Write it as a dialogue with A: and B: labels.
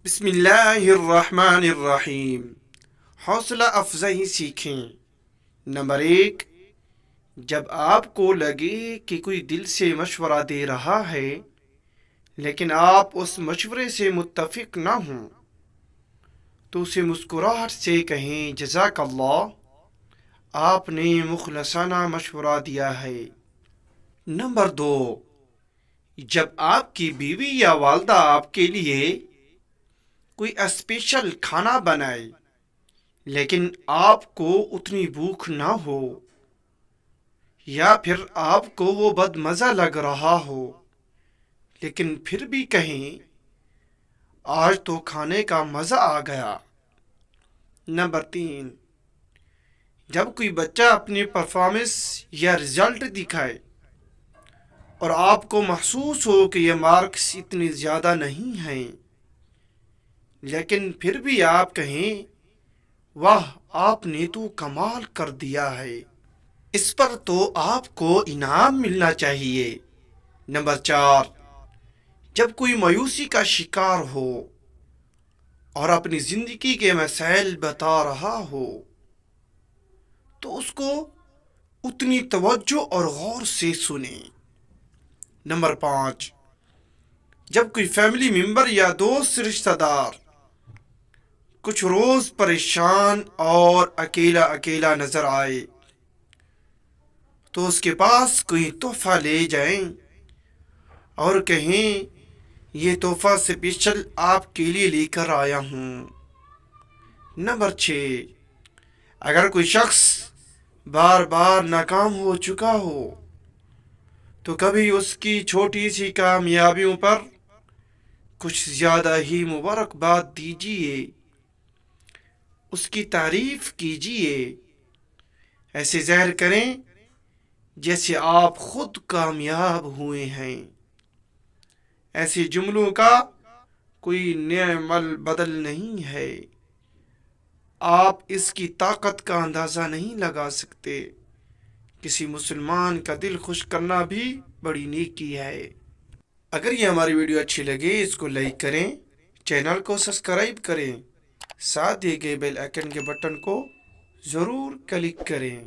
A: بسم اللہ الرحمن الرحیم۔ حوصلہ افزائی سیکھیں۔ نمبر 1، جب آپ کو لگے کہ کوئی دل سے مشورہ دے رہا ہے لیکن آپ اس مشورے سے متفق نہ ہوں تو اسے مسکراہٹ سے کہیں جزاک اللہ، آپ نے مخلصانہ مشورہ دیا ہے۔ نمبر 2، جب آپ کی بیوی یا والدہ آپ کے لیے کوئی اسپیشل کھانا بنائے لیکن آپ کو اتنی بھوک نہ ہو، یا پھر آپ کو وہ بد مزہ لگ رہا ہو لیکن پھر بھی کہیں آج تو کھانے کا مزہ آ گیا۔ نمبر 3، جب کوئی بچہ اپنی پرفارمنس یا رزلٹ دکھائے اور آپ کو محسوس ہو کہ یہ مارکس اتنے زیادہ نہیں ہیں لیکن پھر بھی آپ کہیں واہ آپ نے تو کمال کر دیا ہے، اس پر تو آپ کو انعام ملنا چاہیے۔ نمبر 4، جب کوئی مایوسی کا شکار ہو اور اپنی زندگی کے مسائل بتا رہا ہو تو اس کو اتنی توجہ اور غور سے سنیں۔ نمبر 5، جب کوئی فیملی ممبر یا دوست رشتہ دار کچھ روز پریشان اور اکیلا اکیلا نظر آئے تو اس کے پاس کوئی تحفہ لے جائیں اور کہیں یہ تحفہ اسپیشل آپ کے لیے لے کر آیا ہوں۔ نمبر 6، اگر کوئی شخص بار بار ناکام ہو چکا ہو تو کبھی اس کی چھوٹی سی کامیابیوں پر کچھ زیادہ ہی مبارکباد دیجیے، اس کی تعریف کیجیے، ایسے ظاہر کریں جیسے آپ خود کامیاب ہوئے ہیں۔ ایسے جملوں کا کوئی نعم البدل نہیں ہے، آپ اس کی طاقت کا اندازہ نہیں لگا سکتے۔ کسی مسلمان کا دل خوش کرنا بھی بڑی نیکی ہے۔ اگر یہ ہماری ویڈیو اچھی لگے اس کو لائک کریں، چینل کو سبسکرائب کریں، ساتھ دیے گئے بیل آئیکن کے بٹن کو ضرور کلک کریں۔